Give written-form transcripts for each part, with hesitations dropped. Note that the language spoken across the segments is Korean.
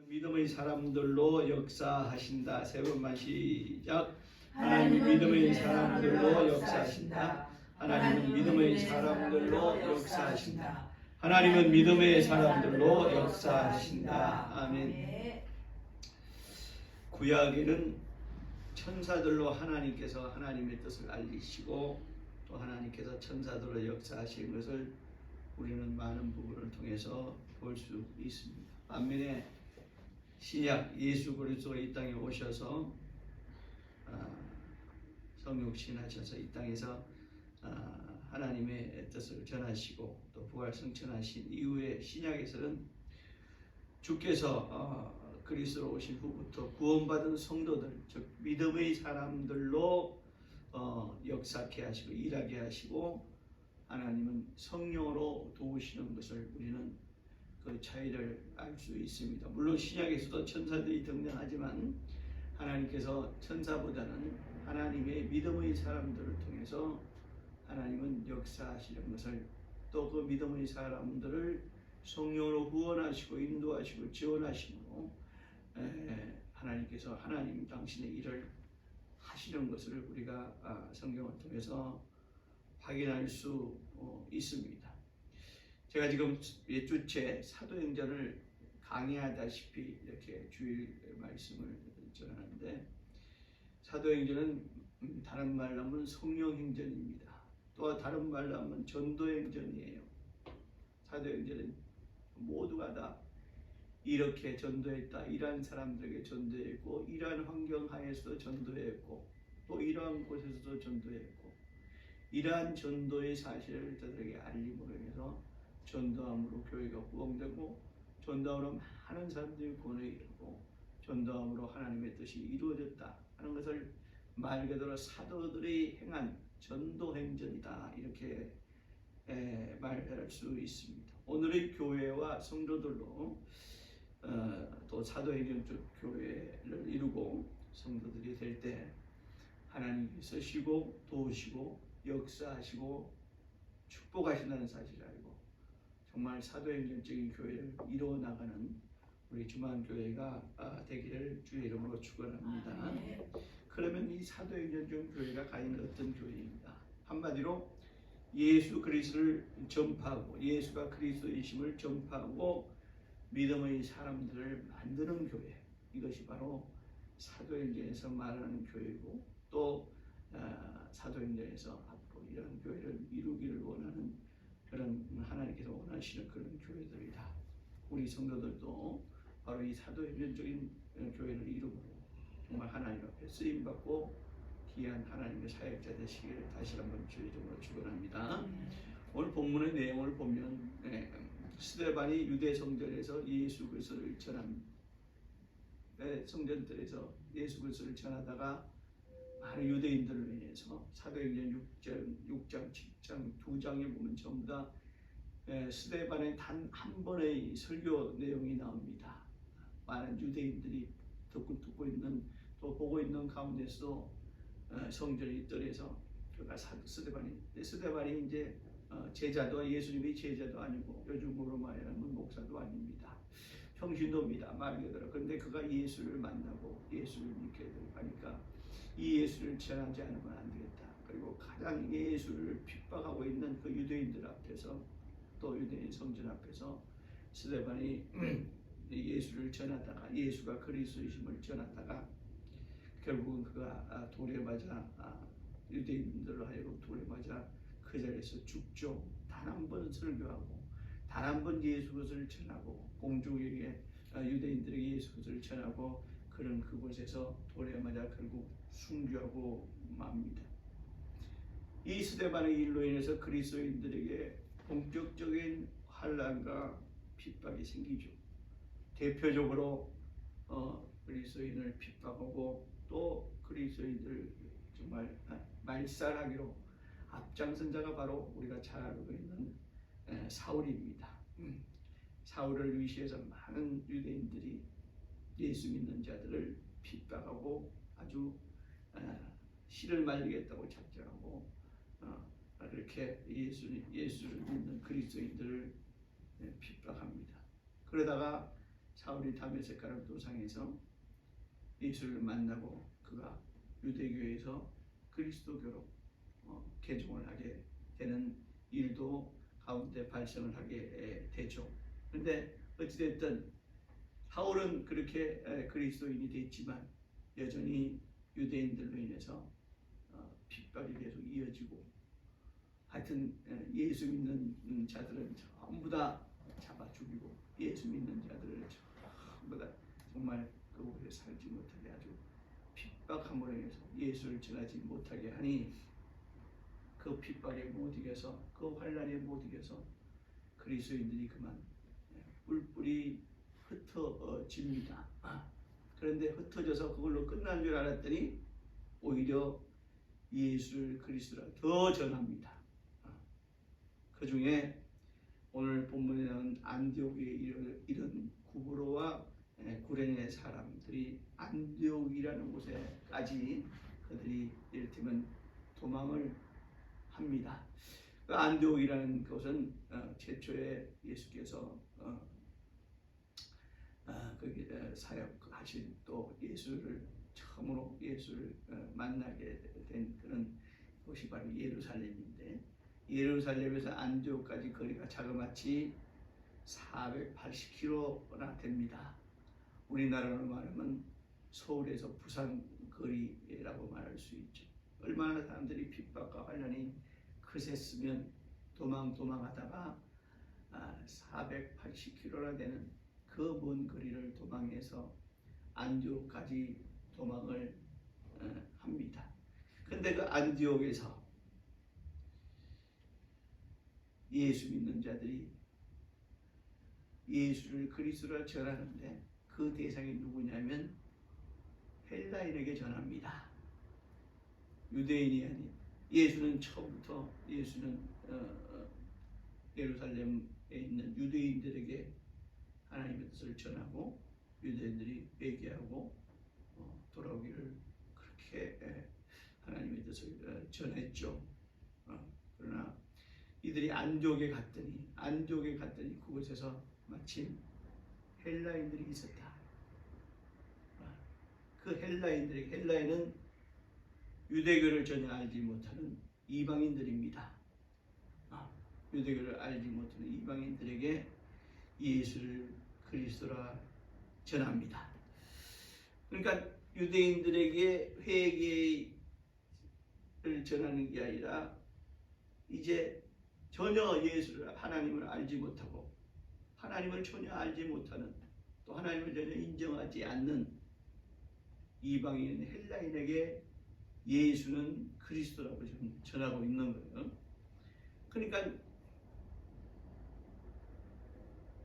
믿음의 사람들로 역사하신다. 세 번만 시작. 하나님은 믿음의 사람들로 역사하신다. 하나님은 믿음의 사람들로 역사하신다. 하나님은 믿음의 사람들로 역사하신다. 아멘. 구약에는 천사들로 하나님께서 하나님의 뜻을 알리시고 또 하나님께서 천사들로 역사하신 것을 우리는 많은 부분을 통해서 볼 수 있습니다. 반면에 신약 예수 그리스도가 이 땅에 오셔서 성육신하셔서 이 땅에서 하나님의 뜻을 전하시고 또 부활 승천하신 이후에 신약에서는 주께서 그리스도로 오신 후부터 구원받은 성도들 즉 믿음의 사람들로 역사케 하시고 일하게 하시고 하나님은 성령으로 도우시는 것을 우리는 그 차이를 알 수 있습니다. 물론 신약에서도 천사들이 등장하지만 하나님께서 천사보다는 하나님의 믿음의 사람들을 통해서 하나님은 역사하시는 것을 또 그 믿음의 사람들을 성령으로 후원하시고 인도하시고 지원하시므로 하나님께서 하나님 당신의 일을 하시는 것을 우리가 성경을 통해서 확인할 수 있습니다. 제가 지금 몇 주째 사도행전을 강의하다시피 이렇게 주일 말씀을 전하는데 사도행전은 다른 말로 하면 성령행전입니다. 또 다른 말로 하면 전도행전이에요. 사도행전은 모두가 다 이렇게 전도했다. 이러한 사람들에게 전도했고 이러한 환경 하에서도 전도했고 또 이러한 곳에서도 전도했고 이러한 전도의 사실을 저들에게 알림으로 인해서 전도함으로 교회가 구원되고 전도함으로 많은 사람들이 구원에 이르고 전도함으로 하나님의 뜻이 이루어졌다 하는 것을 말 그대로 사도들이 행한 전도행전이다 이렇게 말할 수 있습니다. 오늘의 교회와 성도들로 또 사도행전 쪽 교회를 이루고 성도들이 될 때 하나님께서 쓰시고 도우시고 역사하시고 축복하신다는 사실을 알고 정말 사도행전적인 교회를 이루어 나가는 우리 주만교회가 되기를 주의 이름으로 축원합니다. 그러면 이 사도행전적 교회가 과연 어떤 교회입니다. 한마디로 예수 그리스도를 전파하고 예수가 그리스도이심을 전파하고 믿음의 사람들을 만드는 교회, 이것이 바로 사도행전에서 말하는 교회고 또 사도행전에서 앞으로 이런 교회를 이루기를 원하는 그런 하나님께서 원하시는 그런 교회들이다. 우리 성도들도 바로 이 사도행전적인 교회를 이루고 정말 하나님 앞에 쓰임받고 귀한 하나님의 사역자 되시기를 다시 한번 주의 이름으로 축원합니다. 오늘 본문의 내용을 보면 스데반이 유대 성전에서 예수 그리스도를 전한 성전들에서 예수 그리스도를 전하다가 많은 유대인들로 인해서 사도행전 6장, 7장, 2장에 보면 전부 다 스데반의 단 한 번의 설교 내용이 나옵니다. 많은 유대인들이 듣고 있는 또 보고 있는 가운데서 성전이 떨어서 그가 스데반이 이제 제자도 예수님의 제자도 아니고 요즘으로 말하면 목사도 아닙니다. 평신도입니다. 말 그대로. 그런데 그가 예수를 만나고 예수를 믿게 되고 하니까 이 예수를 전하지 않으면 안 되겠다. 그리고 가장 예수를 핍박하고 있는 그 유대인들 앞에서 또 유대인 성전 앞에서 스데반이 예수를 전하다가 예수가 그리스도이심을 전하다가 결국은 그가 돌에 맞아 유대인들로 하여금 돌에 맞아 그 자리에서 죽죠. 단 한 번 설교하고 단 한 번 예수 그리스도를 전하고 공중에게 유대인들에게 예수 그리스도를 전하고 그런 그곳에서 돌에 맞아 결국 순교하고 맙니다. 이 스데반의 일로 인해서 그리스도인들에게 본격적인 환난과 핍박이 생기죠. 대표적으로 그리스도인을 핍박하고 또 그리스도인들을 정말 말살하기로 앞장선 자가 바로 우리가 잘 알고 있는 사울입니다. 사울을 위시해서 많은 유대인들이 예수 믿는 자들을 핍박하고 아주 씨를 말리겠다고 작정하고 그렇게 예수를 믿는 그리스도인들을 핍박합니다. 그러다가 사울이 다메섹 도상에서 예수를 만나고 그가 유대교에서 그리스도교로 개종을 하게 되는 일도 가운데 발생을 하게 되죠. 그런데 어찌됐든 사울은 그렇게 그리스도인이 됐지만 여전히 유대인들로 인해서 핍박이 계속 이어지고, 하여튼 예수 믿는 자들은 전부 다 잡아 죽이고, 예수 믿는 자들은 전부 다 정말 그곳에 살지 못하게 아주 핍박함으로 인해서 예수를 전하지 못하게 하니, 그 핍박에 못 이겨서, 그 환난에 못 이겨서 그리스도인들이 그만 뿔뿔이 흩어집니다. 그런데 흩어져서 그걸로 끝난 줄 알았더니 오히려 예수를 그리스도라 더 전합니다. 그 중에 오늘 본문에 나온 안디옥에 이런 구브로와 구레네 사람들이 안디옥이라는 곳에까지 그들이 이를테면 도망을 합니다. 그 안디옥이라는 곳은 최초에 예수께서 거기 사역하신, 또 처음으로 예수를 만나게 된 그런 곳이 바로 예루살렘인데, 예루살렘에서 안디옥까지 거리가 자그마치 480km나 됩니다. 우리나라로 말하면 서울에서 부산 거리라고 말할 수 있죠. 얼마나 사람들이 핍박과 환난이 크셌으면 도망하다가 480km나 되는 그 먼 거리를 도망해서 안디옥까지 도망을 합니다. 그런데 그 안디옥에서 예수 믿는 자들이 예수를 그리스도라 전하는데, 그 대상이 누구냐면 헬라인에게 전합니다. 유대인이 아닌, 예수는 처음부터 예루살렘에 있는 유대인들에게 하나님의 뜻을 전하고 유대인들이 회개하고 돌아오기를 그렇게 하나님의 뜻을 전했죠. 그러나 이들이 안디옥에 갔더니 그곳에서 마침 헬라인들이 있었다. 그 헬라인은 유대교를 전혀 알지 못하는 이방인들입니다. 유대교를 알지 못하는 이방인들에게 예수를 그리스도라 전합니다. 그러니까 유대인들에게 회개를 전하는 게 아니라, 이제 전혀 예수를, 하나님을 알지 못하고 하나님을 전혀 알지 못하는, 또 하나님을 전혀 인정하지 않는 이방인 헬라인에게 예수는 그리스도라고 지금 전하고 있는 거예요. 그러니까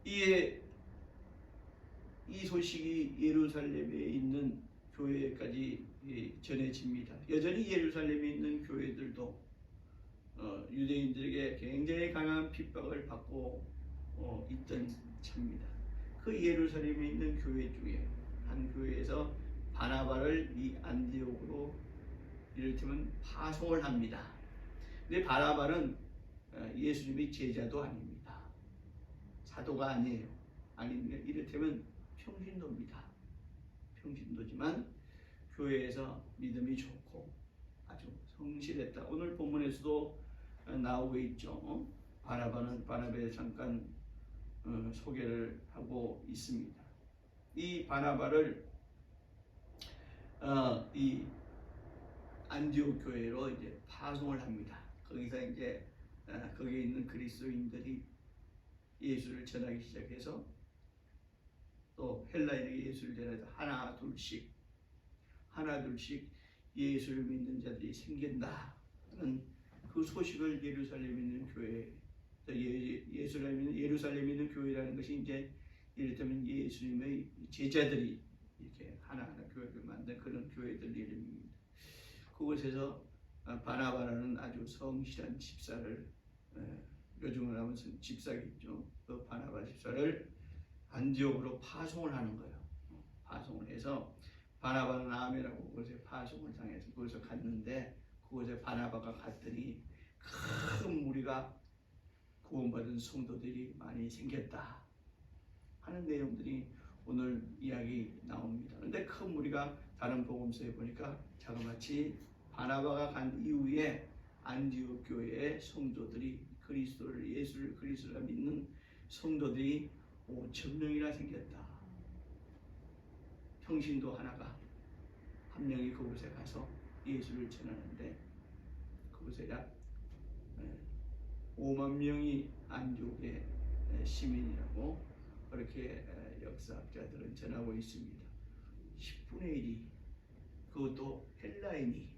이 소식이 예루살렘에 있는 교회까지 전해집니다. 여전히 예루살렘에 있는 교회들도 유대인들에게 굉장히 강한 핍박을 받고 있던 차입니다. 그 예루살렘에 있는 교회 중에 한 교회에서 바나바를 이 안디옥으로 이를테면 파송을 합니다. 근데 바나바는 예수님의 제자도 아닙니다. 사도가 아니에요. 이를테면 평신도입니다. 평신도지만 교회에서 믿음이 좋고 아주 성실했다. 오늘 본문에서도 나오고 있죠. 바나바에 잠깐 소개를 하고 있습니다. 이 바나바를 이 안디옥 교회로 이제 파송을 합니다. 거기서 이제 거기에 있는 그리스도인들이 예수를 전하기 시작해서, 또 헬라인에게 예수를 전해서 하나 둘씩 예수를 믿는 자들이 생긴다는 그 소식을 예루살렘에 있는 교회, 예루살렘에 있는 교회라는 것이 이제 이를테면 예수님의 제자들이 이렇게 하나하나 교회를 만든 그런 교회들 이름입니다. 그곳에서 바나바라는 아주 성실한 집사를, 요즘으로 하면 집사겠죠. 그 바나바 집사를 안디옥으로 파송을 하는 거예요. 파송을 해서 바나바는 아메라고 그곳에 파송을 당해서 그곳에 갔는데, 그곳에 바나바가 갔더니 큰 무리가 구원받은 성도들이 많이 생겼다 하는 내용들이 오늘 이야기 나옵니다. 그런데 큰 무리가 다른 복음서에 보니까 자그마치 바나바가 간 이후에 안디옥 교회의 성도들이 그리스도를 예수를 그리스도라 믿는 성도들이 5,000명이나 생겼다. 평신도 하나가 한 명이 그곳에 가서 예수를 전하는데 그곳에 약 5만 명이 안디옥의 시민이라고 그렇게 역사학자들은 전하고 있습니다. 10분의 1이 그것도 헬라인이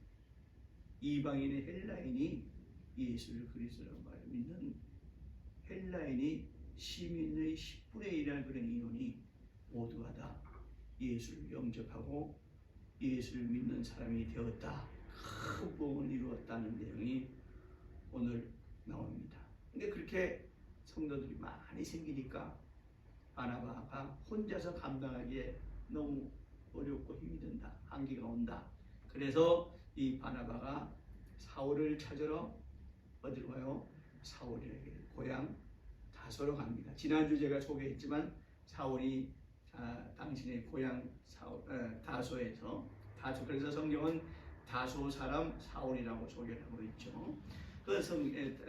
이방인의 헬라인이 예수를 그리스도라고 믿는 헬라인이 시민의 10분의 1이라는 그런 인원이 모두가 다 예수를 영접하고 예수를 믿는 사람이 되었다. 큰 복음을 이루었다는 내용이 오늘 나옵니다. 근데 그렇게 성도들이 많이 생기니까 바나바가 혼자서 감당하기에 너무 어렵고 힘이 든다. 한계가 온다. 그래서 이 바나바가 사울을 찾으러 어디로 가요? 사울에게 고향 다소로 갑니다. 지난주 제가 소개했지만 사울이 당신의 고향 다소에서 그래서 성경은 다소 사람 사울이라고 소개를 하고 있죠. 그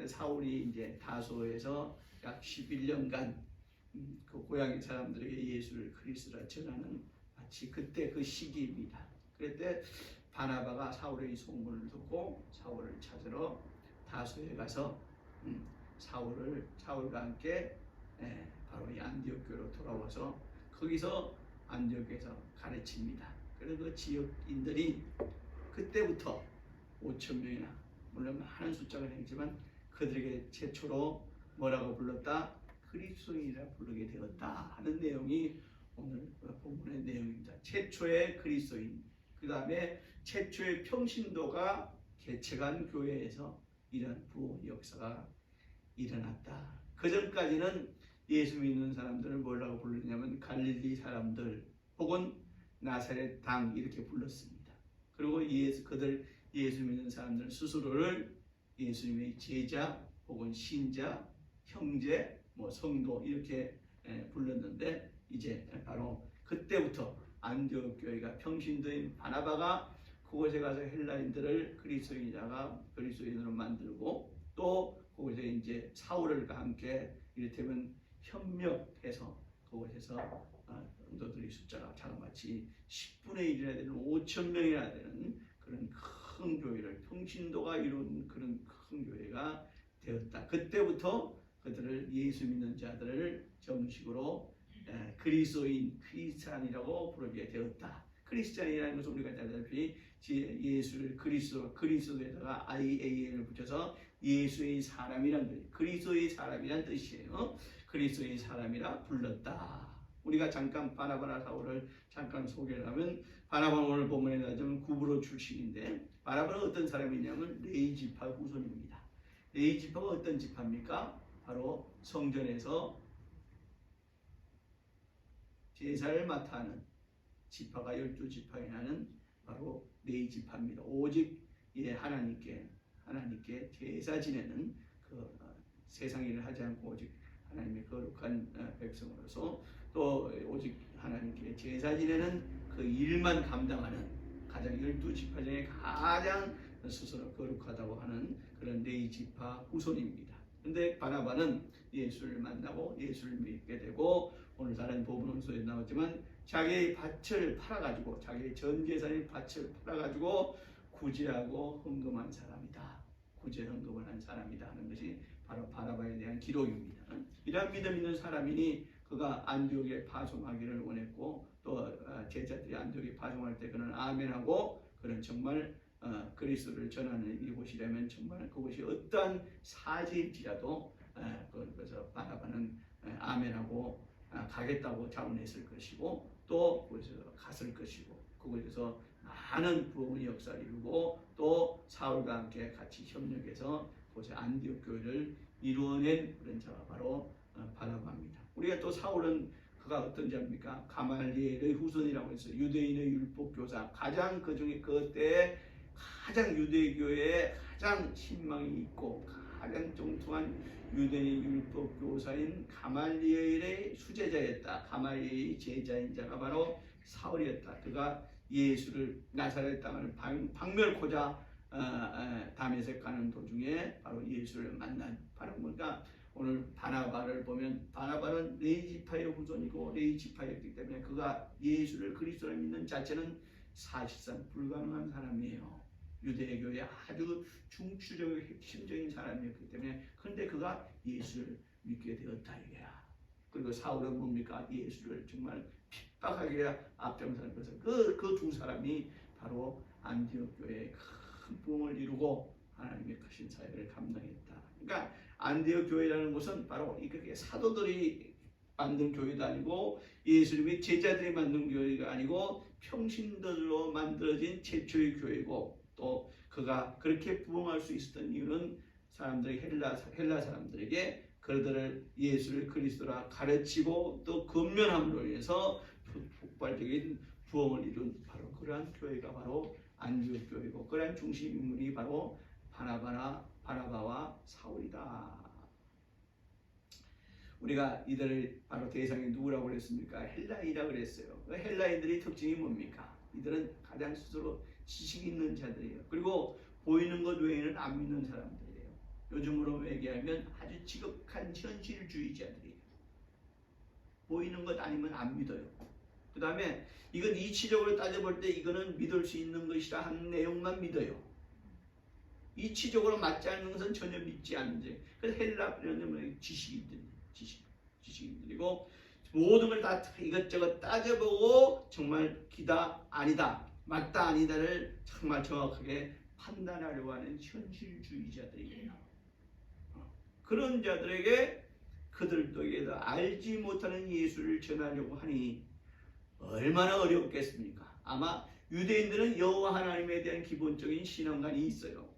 사울이 이제 다소에서 약 11년간 그 고향의 사람들에게 예수를 그리스도라 전하는 마치 그때 그 시기입니다. 그때 바나바가 사울의 소문을 듣고 사울을 찾으러 다소에 가서 사울과 함께 바로 이 안디옥 교로 돌아와서 거기서 안디옥에서 가르칩니다. 그래서 그 지역인들이 그때부터 5,000명이나 물론 많은 숫자가 되지만 그들에게 최초로 뭐라고 불렀다? 그리스도인이라 부르게 되었다 하는 내용이 오늘 본문의 내용입니다. 최초의 그리스도인, 그 다음에 최초의 평신도가 개척한 교회에서 이런 부흥 역사가 일어났다. 그 전까지는 예수 믿는 사람들을 뭐라고 불렀냐면 갈릴리 사람들 혹은 나사렛 당 이렇게 불렀습니다. 그리고 그들 예수 믿는 사람들 스스로를 예수님의 제자 혹은 신자, 형제, 성도 이렇게 불렀는데 이제 바로 그때부터 안디옥 교회가 평신도인 바나바가 그곳에 가서 헬라인들을 그리스도인으로 만들고 또 그곳에 이제 사울과 함께 이를테면 협력해서 그곳에서 성도들의 숫자가 자그마치 10분의 1이나 되는 5,000명이나 되는 그런 큰 교회를 평신도가 이룬 그런 큰 교회가 되었다. 그때부터 그들을 예수 믿는 자들을 정식으로 그리스도인 크리스찬이라고 부르게 되었다. 크리스찬이라는 것은 우리가 잘 알다시피 예수를 그리스도에다가 IAN을 붙여서 예수의 사람이란 뜻, 그리스도의 사람이란 뜻이에요. 그리스도의 사람이라 불렀다. 우리가 잠깐 바나바나 사울을 잠깐 소개를 하면 바나바는 오늘 본문에 나오면 구브로 출신인데 바나바는 어떤 사람이냐면 레위 지파 후손입니다. 레위 지파가 어떤 지파입니까? 바로 성전에서 제사를 맡아 하는 지파가 12지파에 하는 바로 레위 지파입니다. 오직 하나님께 제사 지내는 그 세상 일을 하지 않고 오직 하나님의 거룩한 백성으로서 또 오직 하나님께 제사 지내는 그 일만 감당하는 가장 12지파 중에 가장 스스로 거룩하다고 하는 그런 레위 지파 후손입니다. 그런데 바나바는 예수를 만나고 예수를 믿게 되고 오늘 다른 복음서에 나오지만 자기의 밭을 팔아가지고 자기의 전 재산의 밭을 팔아가지고 구제하고 헌금한 사람이다. 구제 헌금을 한 사람이다 하는 것이 바로 바나바에 대한 기록입니다. 이러한 믿음 있는 사람이니 그가 안디옥에 파송하기를 원했고 또 제자들이 안디옥에 파송할 때 그는 아멘하고 그는 정말 그리스도를 전하는 이곳이라면 정말 그곳이 어떠한 사지일지라도 그래서 바나바는 아멘하고 가겠다고 자문했을 것이고 또 그곳에서 갔을 것이고 그곳에서 많은 부흥의 역사를 이루고 또 사울과 함께 같이 협력해서 그곳에 안디옥 교회를 이루어낸 그런 자가 바로 바나바입니다. 우리가 또 사울은 그가 어떤 자입니까? 가말리엘의 후손이라고 해서 유대인의 율법교사 가장 그중에 그때 가장 유대교회에 가장 신망이 있고 가장 뚱뚱한 유대인 율법 교사인 가말리엘의 수제자였다. 가말리엘의 제자인 자가 바로 사울이었다. 그가 예수를 나사렛 땅을 박멸코자 다메섹 가는 도중에 바로 예수를 만난 바로 그러니까 오늘 바나바를 보면 바나바는 레위지파의 후손이고 레위지파였기 때문에 그가 예수를 그리스도를 믿는 자체는 사실상 불가능한 사람이에요. 유대교의 아주 중추적이고 핵심적인 사람이었기 때문에 그런데 그가 예수를 믿게 되었다 이거야. 그리고 사울은 뭡니까? 예수를 정말 핍박하게 앞장서는 것을 그 두 사람이 바로 안디옥 교회의 큰 부흥을 이루고 하나님의 크신 사역을 감당했다. 그러니까 안디옥 교회라는 곳은 바로 이렇게 사도들이 만든 교회도 아니고 예수님의 제자들이 만든 교회가 아니고 평신도들로 만들어진 최초의 교회고 또 그가 그렇게 부흥할 수 있었던 이유는 사람들이 헬라 사람들에게 그들을 예수를 그리스도라 가르치고 또 권면함으로 인해서 폭발적인 부흥을 이룬 바로 그러한 교회가 바로 안디옥 교회고 그러한 중심 인물이 바로 바나바와 사울이다. 우리가 이들을 바로 대상이 누구라고 그랬습니까? 헬라인이라고 그랬어요. 헬라인들의 특징이 뭡니까? 이들은 가장 스스로 지식 있는 자들이에요. 그리고 보이는 것 외에는 안 믿는 사람들이에요. 요즘으로 얘기하면 아주 지극한 현실주의자들이에요. 보이는 것 아니면 안 믿어요. 그 다음에 이건 이치적으로 따져볼 때 이거는 믿을 수 있는 것이라 하는 내용만 믿어요. 이치적으로 맞지 않는 것은 전혀 믿지 않는지. 그래서 헬라는 지식인들이고 모든 걸 다 이것저것 따져보고 정말 기다 아니다 맞다 아니다를 정말 정확하게 판단하려고 하는 현실주의자들이에요. 그런 자들에게 그들에게도 알지 못하는 예수를 전하려고 하니 얼마나 어렵겠습니까? 아마 유대인들은 여호와 하나님에 대한 기본적인 신앙관이 있어요.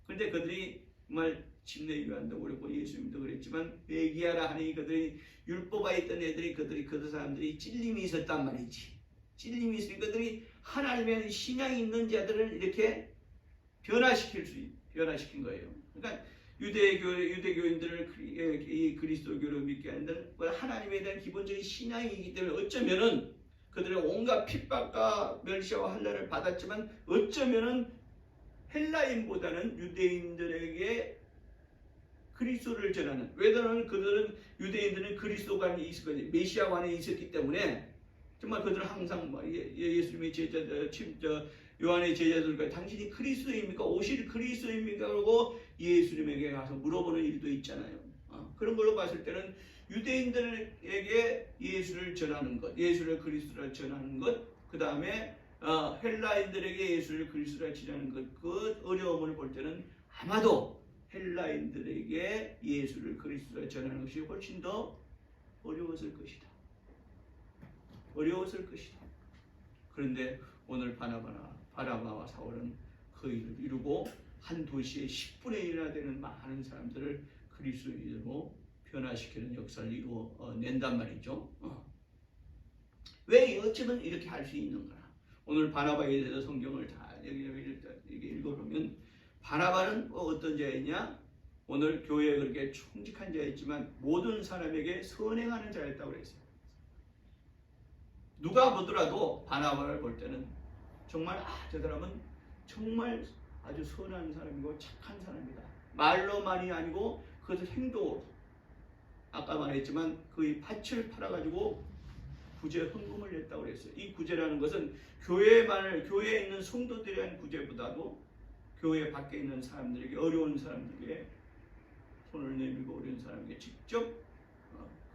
그런데 그들이 정말 침례요한도 그렇고 예수님도 그랬지만 베기야라 하니 그들이 율법에 있던 애들이 그 사람들이 찔림이 있었단 말이지. 찔림이 있으니 그들이 하나님의 신앙이 있는 자들을 이렇게 변화시킨 거예요. 그러니까 유대교인들을 이 그리스도교를 믿게 하는 하나님에 대한 기본적인 신앙이기 때문에 어쩌면은 그들의 온갖 핍박과 멸시와 환난을 받았지만 어쩌면은 헬라인보다는 유대인들에게 그리스도를 전하는 왜냐하면 그들은 유대인들은 그리스도가 있었거든요. 메시아가 안에 있었기 때문에 정말 그들은 항상 예수님의 제자들, 요한의 제자들과 당신이 그리스도입니까? 오실 그리스도입니까? 그러고 예수님에게 가서 물어보는 일도 있잖아요. 그런 걸로 봤을 때는 유대인들에게 예수를 전하는 것, 예수를 그리스도를 전하는 것, 그 다음에 헬라인들에게 예수를 그리스도를 전하는 것, 그 어려움을 볼 때는 아마도 헬라인들에게 예수를 그리스도를 전하는 것이 훨씬 더 어려웠을 것이다. 그런데 오늘 바나바와 사울은 그 일을 이루고 한 도시의 10분의 1이나 되는 많은 사람들을 그리스도인으로 변화시키는 역사를 이루어낸단 말이죠. 왜 어쩌면 이렇게 할 수 있는가? 오늘 바나바에 대해서 성경을 다 읽어보면 바나바는 어떤 자였냐? 오늘 교회에 그렇게 충직한 자였지만 모든 사람에게 선행하는 자였다고 그랬어요. 누가 보더라도 바나바를 볼 때는 정말 저 사람은 정말 아주 선한 사람이고 착한 사람이다. 말로만이 아니고 그것을 행동으로 아까 말했지만 그의 밭을 팔아가지고 구제 헌금을 냈다고 그랬어요. 이 구제라는 것은 교회에 있는 성도들에 대한 구제보다도 교회 밖에 있는 사람들에게 어려운 사람들에게 손을 내밀고 어려운 사람에게 직접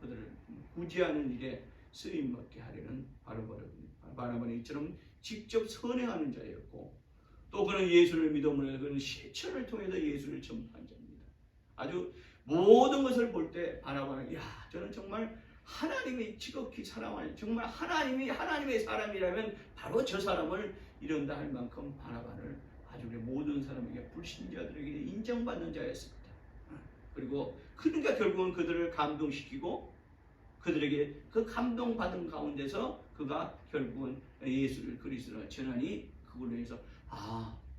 그들을 구제하는 일에 쓰임받게 하려는 바나바는 이처럼 직접 선행하는 자였고 또 그는 예수를 믿음으로 그는 실천을 통해서 예수를 전파한 자입니다. 아주 모든 것을 볼 때 바나바는 저는 정말 하나님이 지극히 사랑하는 정말 하나님의 사람이라면 바로 저 사람을 이런다 할 만큼 바나바를 아주 모든 사람에게 불신자들에게 인정받는 자였습니다. 그리고 그러니까 결국은 그들을 감동시키고 그들에게 그 감동받은 가운데서 그가 결국은 예수를 그리스도를 전하니 그걸로 해서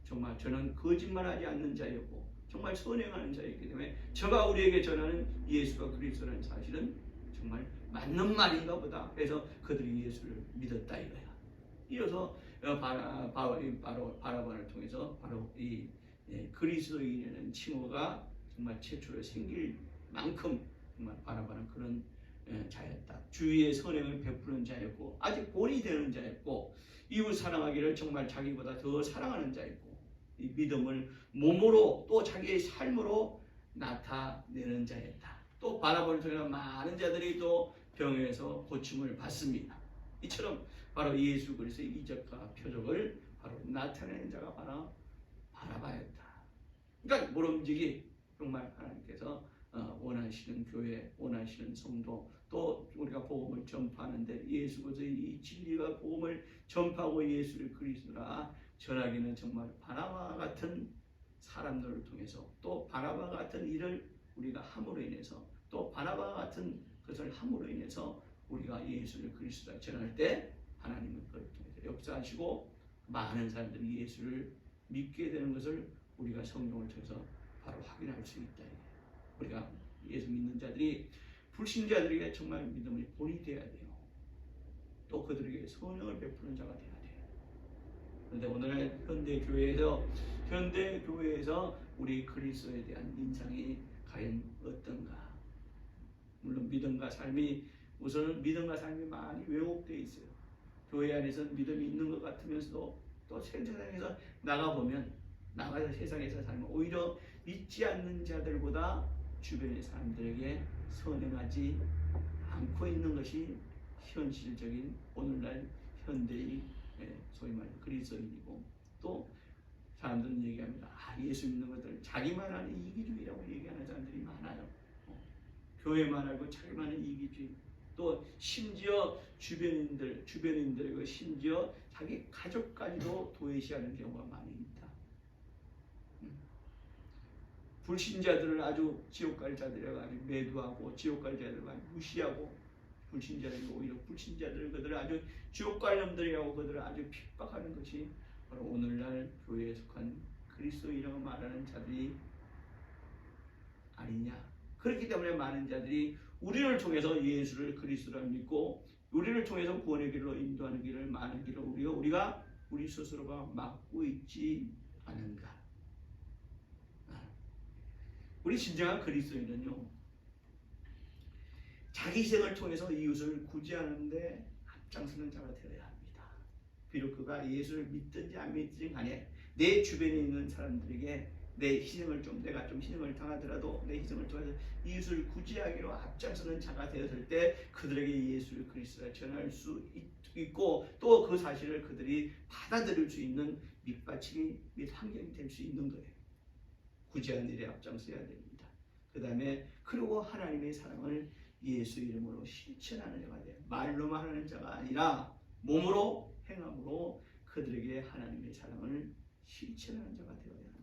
정말 저는 거짓말하지 않는 자였고 정말 선행하는 자이기 때문에 저가 우리에게 전하는 예수가 그리스도라는 사실은 정말 맞는 말인가 보다. 그래서 그들이 예수를 믿었다 이거야. 이어서 바라바를 통해서 바로 이 그리스도인이라는 칭호가 정말 최초로 생길 만큼 정말 바라바는 그런 자였다. 주위의 선행을 베푸는 자였고 아직 본이 되는 자였고 이웃 사랑하기를 정말 자기보다 더 사랑하는 자였고 이 믿음을 몸으로 또 자기의 삶으로 나타내는 자였다. 또 바라바를 통해서 많은 자들이 또 병에서 고침을 받습니다. 이처럼 바로 예수 그리스도의 이적과 표적을 바로 나타내는 자가 바로 바라바였다. 그러니까 모름지기 정말 하나님께서 원하시는 교회, 원하시는 성도, 또 우리가 복음을 전파하는데 예수 그리스도의 이 진리가 복음을 전파하고 예수를 그리스도라 전하기는 정말 바나바 같은 사람들을 통해서 또 바나바 같은 일을 우리가 함으로 인해서 또 바나바 같은 것을 함으로 인해서 우리가 예수를 그리스도라 전할 때 하나님은 그걸 통해서 역사하시고 많은 사람들이 예수를 믿게 되는 것을 우리가 성경을 통해서 바로 확인할 수 있다. 우리가 예수 믿는 자들이 불신자들에게 정말 믿음의 본이 되어야 돼요. 또 그들에게 선행을 베푸는 자가 되어야 돼요. 그런데 오늘 현대교회에서 우리 그리스도에 대한 인상이 과연 어떤가? 물론 믿음과 삶이 우선은 믿음과 삶이 많이 왜곡되어 있어요. 교회 안에서는 믿음이 있는 것 같으면서도 또 세상에서 나가서 세상에서 살면 오히려 믿지 않는 자들보다 주변의 사람들에게 선행하지 않고 있는 것이 현실적인 오늘날 현대의 소위 말하는 그리스도인이고 또 사람들은 얘기합니다. 예수 믿는 것들 자기만한 이기주의라고 얘기하는 사람들이 많아요. 교회만 알고 자기만의 이기주의 또 심지어 주변인들과 심지어 자기 가족까지도 도외시하는 경우가 많이 있다. 불신자들을 아주 지옥 갈 자들을 아주 매도하고 지옥 갈 자들을 무시하고 불신자들이 오히려 그들을 아주 지옥 갈 놈들이라고 그들을 아주 핍박하는 것이 바로 오늘날 교회에 속한 그리스도인이라고 말하는 자들이 아니냐. 그렇기 때문에 많은 자들이 우리를 통해서 예수를 그리스도를 믿고 우리를 통해서 구원의 길로 인도하는 길을 많은 길을 우리가 우리 스스로가 막고 있지 않은가. 우리 진정한 그리스도인은요 자기 희생을 통해서 이웃을 구제하는데 앞장서는 자가 되어야 합니다. 비록 그가 예수를 믿든지 안 믿든지 간에 내 주변에 있는 사람들에게 내가 좀 희생을 당하더라도 내 희생을 통해서 이웃을 구제하기로 앞장서는 자가 되었을 때 그들에게 예수를 그리스도를 전할 수 있고 또 그 사실을 그들이 받아들일 수 있는 밑받침이 및 환경이 될 수 있는 거예요. 구제하는 일에 앞장서야 됩니다. 그 다음에 그리고 하나님의 사랑을 예수 이름으로 실천하는 자가 돼요. 말로만 하는 자가 아니라 몸으로 행함으로 그들에게 하나님의 사랑을 실천하는 자가 되어야 합니다.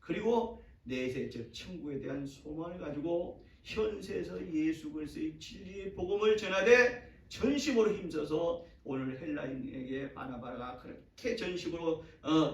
그리고 내세 즉 천국에 대한 소망을 가지고 현세에서 예수 그리스도의 진리의 복음을 전하되 전심으로 힘써서 오늘 헬라인에게 바나바가 그렇게 전심으로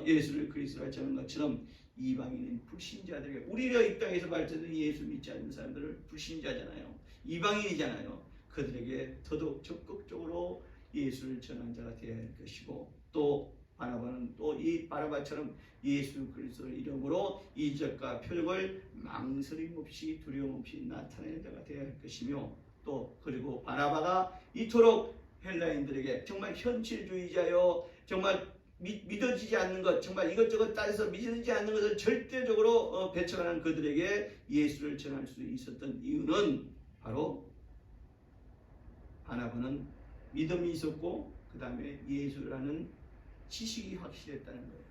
예수를 그리스도를 전하는 것처럼 이방인인 불신자들에게 우리가 이 땅에서 발전된 예수 믿지 않는 사람들을 불신자잖아요. 이방인이잖아요. 그들에게 더더욱 적극적으로 예수를 전한 자가 되어야 할 것이고 또 바나바는 또 이 바나바처럼 예수 그리스도의 이름으로 이적과 표적을 망설임 없이 두려움 없이 나타내는 자가 되어야 할 것이며 또 그리고 바나바가 이토록 헬라인들에게 정말 현실주의자요 정말 믿어지지 않는 것 정말 이것저것 따라서 믿어지지 않는 것을 절대적으로 배척하는 그들에게 예수를 전할 수 있었던 이유는 바로 바나바는 믿음이 있었고 그 다음에 예수라는 지식이 확실했다는 거예요.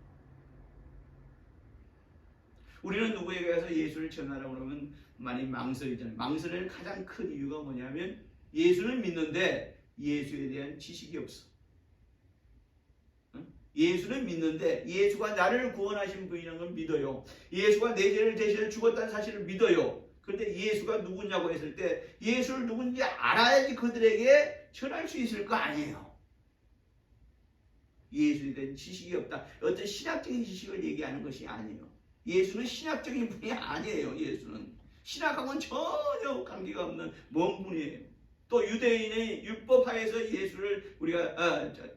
우리는 누구에게 가서 예수를 전하라고 그러면 많이 망설이잖아요. 망설이는 가장 큰 이유가 뭐냐면 예수는 믿는데 예수에 대한 지식이 없어. 예수는 믿는데 예수가 나를 구원하신 분이라는 걸 믿어요. 예수가 내 죄를 대신해 죽었다는 사실을 믿어요. 그런데 예수가 누구냐고 했을 때 예수를 누군지 알아야지 그들에게 전할 수 있을 거 아니에요. 예수에 대한 지식이 없다. 어떤 신학적인 지식을 얘기하는 것이 아니에요. 예수는 신학적인 분이 아니에요. 예수는 신학하고는 전혀 관계가 없는 먼 분이에요. 또 유대인의 율법하에서 예수를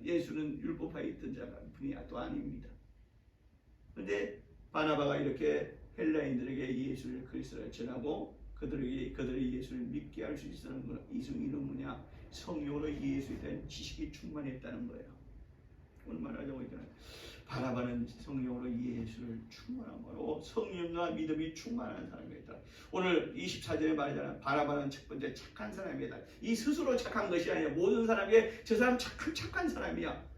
예수는 율법하에 있던 분이 또 아닙니다. 그런데 바나바가 이렇게 헬라인들에게 예수를 그리스도를 전하고 그들이 예수를 믿게 할 수 있었던 건 이는 뭐냐? 성령으로 예수에 대한 지식이 충만했다는 거예요. 오늘 말하자고 했잖아요. 바나바는 성령으로 예수를 충만한 거로 성령과 믿음이 충만한 사람이었다. 오늘 24절에 말하잖아요. 바나바는 첫 번째 착한 사람이다. 이 스스로 착한 것이 아니라 모든 사람에게 저 사람 착한 사람이야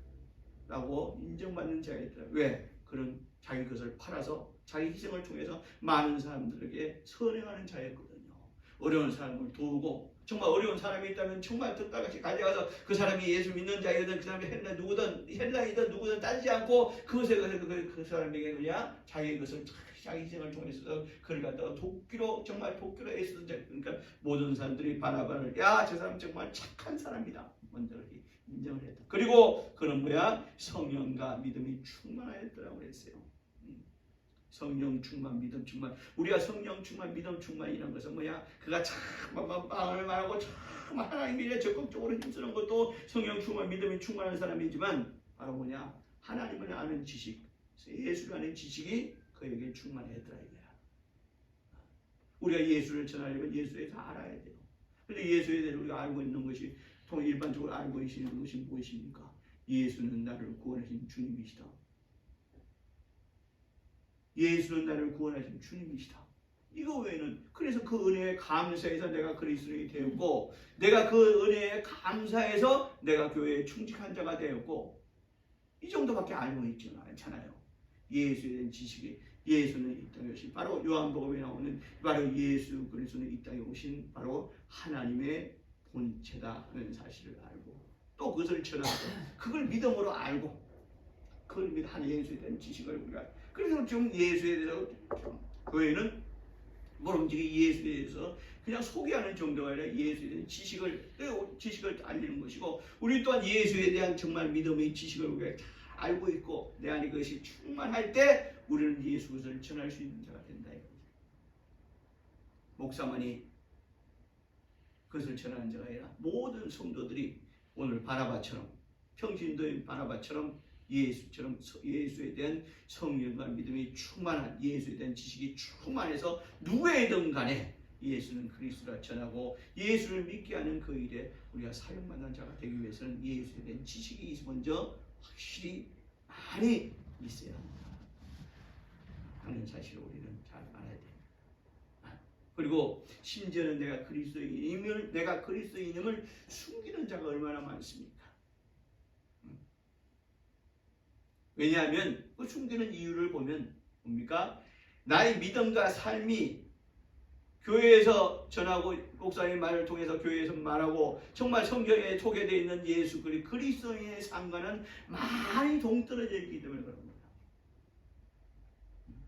라고 인정받는 자였다. 왜? 그는 자기 것을 팔아서 자기 희생을 통해서 많은 사람들에게 선행하는 자였거든요. 어려운 사람을 도우고 정말 어려운 사람이 있다면 정말 뜻다같이 가져가서 그 사람이 예수 믿는 자이든 그 사람이 헬라이든 누구든 따지지 않고 그 사람에게 그냥 자기 것을 자기 희생을 통해서 그를 갖다가 정말 돕기로 애쓰던 자. 그러니까 모든 사람들이 바나바를 저 사람 정말 착한 사람이다 먼저 인정을 했다. 그리고 그는 성령과 믿음이 충만하였더라고 그랬어요. 성령 충만, 믿음 충만. 우리가 성령 충만, 믿음 충만이라는 것은 그가 참 마음을 말하고 참 하나님에 적극적으로 힘쓰는 것도 성령 충만, 믿음이 충만한 사람이지만 바로 하나님을 아는 지식, 예수를 아는 지식이 그에게 충만했더라 이거야. 우리가 예수를 전하려면 예수에 대해서 알아야 돼요. 그런데 예수에 대해서 우리가 알고 있는 것이 일반적으로 알고 계시는 것이 무엇입니까? 예수는 나를 구원하신 주님이시다. 예수는 나를 구원하신 주님이시다. 이거 외에는 그래서 그 은혜에 감사해서 내가 그리스도인이 되었고 내가 그 은혜에 감사해서 내가 교회에 충직한 자가 되었고 이 정도밖에 알고 있지 않잖아요. 예수에 대한 지식이 예수는 이 땅에 오신 바로 요한복음에 나오는 바로 예수 그리스도는 이 땅에 오신 바로 하나님의 본체다 하는 사실을 알고 또 그것을 전하고 그걸 믿음으로 알고 그걸 믿는 예수에 대한 지식을 우리가 그래서 지금 예수에 대해서 교회는 모름지기 예수에 대해서 그냥 소개하는 정도가 아니라 예수에 대한 지식을 알리는 것이고 우리 또한 예수에 대한 정말 믿음의 지식을 우리가 다 알고 있고 내 안에 그것이 충만할 때 우리는 예수 것을 전할 수 있는 자가 된다. 목사만이 그것을 전하는 자가 아니라 모든 성도들이 오늘 바나바처럼 평신도인 바나바처럼 예수에 대한 성령과 믿음이 충만한 예수에 대한 지식이 충만해서 누구에든 간에 예수는 그리스도라 전하고 예수를 믿게 하는 그 일에 우리가 사용받는 자가 되기 위해서는 예수에 대한 지식이 먼저 확실히 많이 있어야 합니다. 하는 사실을 우리는 잘 알아야 돼요. 그리고 심지어는 내가 그리스도인임을 숨기는 자가 얼마나 많습니까? 왜냐하면 그 숨기는 이유를 보면 뭡니까? 나의 믿음과 삶이 교회에서 전하고 목사님 말을 통해서 교회에서 말하고 정말 성경에 소개되어 있는 예수 그리스도인의 삶과는 많이 동떨어져 있기 때문에 그런 겁니다.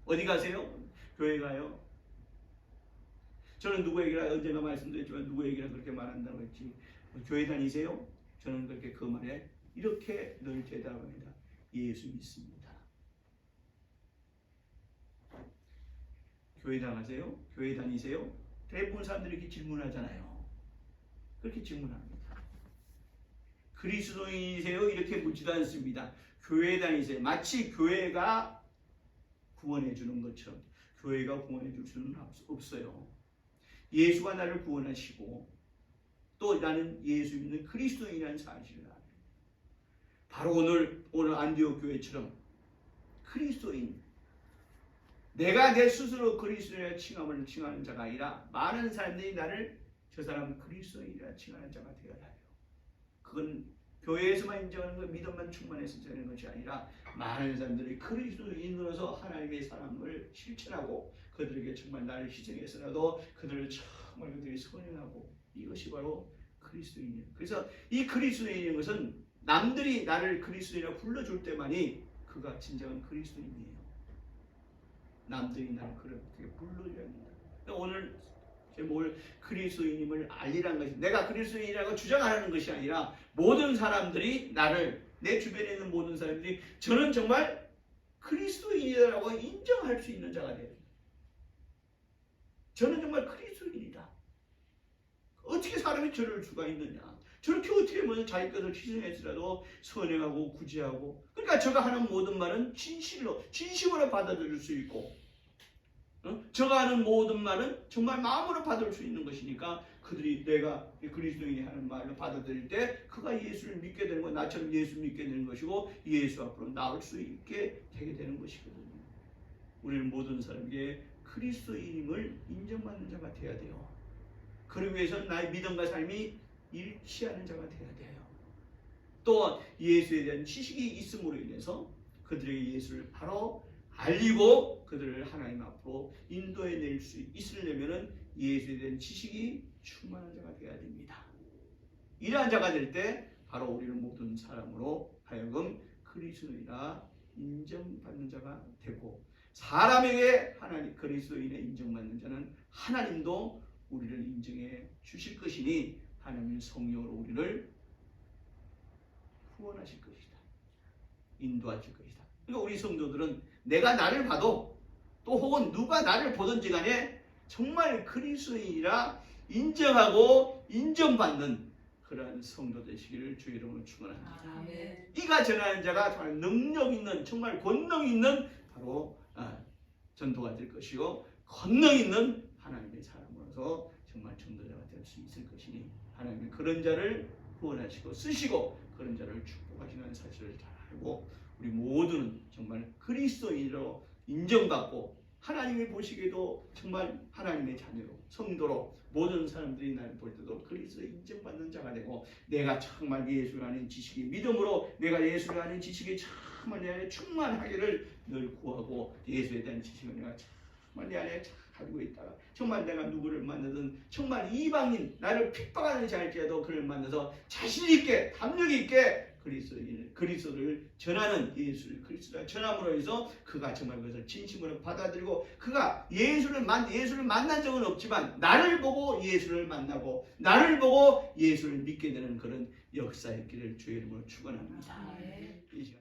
어디 가세요? 교회 가요? 저는 누구에게나 언제나 말씀드렸지만 누구에게나 그렇게 말한다고 했지. 교회 다니세요? 저는 그렇게 그 말에 이렇게 늘 대답합니다. 예수 믿습니다. 교회 나가세요? 교회 다니세요? 대부분 사람들이 이렇게 질문하잖아요. 그렇게 질문합니다. 그리스도인이세요? 이렇게 묻지도 않습니다. 교회 다니세요? 마치 교회가 구원해 주는 것처럼 교회가 구원해 줄 수는 없어요. 예수가 나를 구원하시고 또 나는 예수 믿는 그리스도인이라는 사실을 알아요. 바로 오늘 안디옥 교회처럼 그리스도인 내가 내 스스로 그리스도인이라 칭하는 자가 아니라 많은 사람들이 나를 저 사람은 그리스도인이라 칭하는 자가 되어야 해요. 그건 교회에서만 인정하는 것 믿음만 충만해서 되는 것이 아니라 많은 사람들이 그리스도인으로서 하나님의 사랑을 실천하고 그들에게 정말 나를 희생해서라도 그들을 정말 그들이 선행하고 이것이 바로 그리스도인이에요. 그래서 이 그리스도인인 것은 남들이 나를 그리스도인이라고 불러줄 때만이 그가 진정한 그리스도인이에요. 남들이 나를 그렇게 불러줘야 합니다. 오늘 제목을 그리스도인임을 알리라는 것이 내가 그리스도인이라고 주장하는 것이 아니라 모든 사람들이 나를 내 주변에 있는 모든 사람들이 저는 정말 그리스도인이라고 인정할 수 있는 자가 돼요. 저는 정말 그리스도인이다. 어떻게 사람이 저럴 수가 있느냐. 저렇게 어떻게 먼저 자기 것을 희생했으라도 선행하고 구제하고, 그러니까 저가 하는 모든 말은 진심으로 받아들일 수 있고, 저가 하는 모든 말은 정말 마음으로 받을 수 있는 것이니까 그들이 내가 그리스도인이 하는 말을 받아들일 때 그가 예수를 믿게 되는 것, 나처럼 예수 믿게 되는 것이고 예수 앞으로 나올 수 있게 되게 되는 것이거든요. 우리는 모든 사람에게 그리스도인임을 인정받는 자가 되어야 돼요. 그러기 위해서는 나의 믿음과 삶이 일치하는 자가 되어야 돼요. 또한 예수에 대한 지식이 있음으로 인해서 그들에게 예수를 바로 알리고 그들을 하나님 앞으로 인도해낼 수 있으려면 예수에 대한 지식이 충만한 자가 되어야 됩니다. 이러한 자가 될 때 바로 우리는 모든 사람으로 하여금 그리스도인이라 인정받는 자가 되고, 사람에게 하나님 그리스도인의 인정받는 자는 하나님도 우리를 인정해 주실 것이니 하나님의 성령으로 우리를 후원하실 것이다. 인도하실 것이다. 그러니까 우리 성도들은 내가 나를 봐도 또 혹은 누가 나를 보든지 간에 정말 그리스도인이라 인정하고 인정받는 그러한 성도 되시기를 주의 이름으로 축원합니다. 이가 전하는 자가 정말 능력 있는, 정말 권능 있는 바로 전도가 될 것이요, 권능 있는 하나님의 사람으로서 정말 전도자가 될 수 있을 것이니 하나님은 그런 자를 후원하시고 쓰시고 그런 자를 축복하시는 사실을 잘 알고, 우리 모두는 정말 그리스도인으로 인정받고 하나님이 보시기에도 정말 하나님의 자녀로, 성도로 모든 사람들이 나를 볼 때도 그리스도 인정받는 자가 되고, 내가 정말 예수를 아는 지식이, 믿음으로 내가 예수를 아는 지식이 정말 내 안에 충만하기를 늘 구하고, 예수에 대한 지식을 내가 정말 내 안에 가지고 있다가 정말 내가 누구를 만나든 정말 이방인 나를 핍박하는 자일지라도 그를 만나서 자신 있게 담력 있게 그리스도를 전하는, 예수를 그리스도를 전함으로 해서 그가 정말 그것을 진심으로 받아들이고, 그가 예수를 만난 적은 없지만 나를 보고 예수를 만나고 나를 보고 예수를 믿게 되는 그런 역사의 길을 주의 이름으로 축원합니다. 이 시간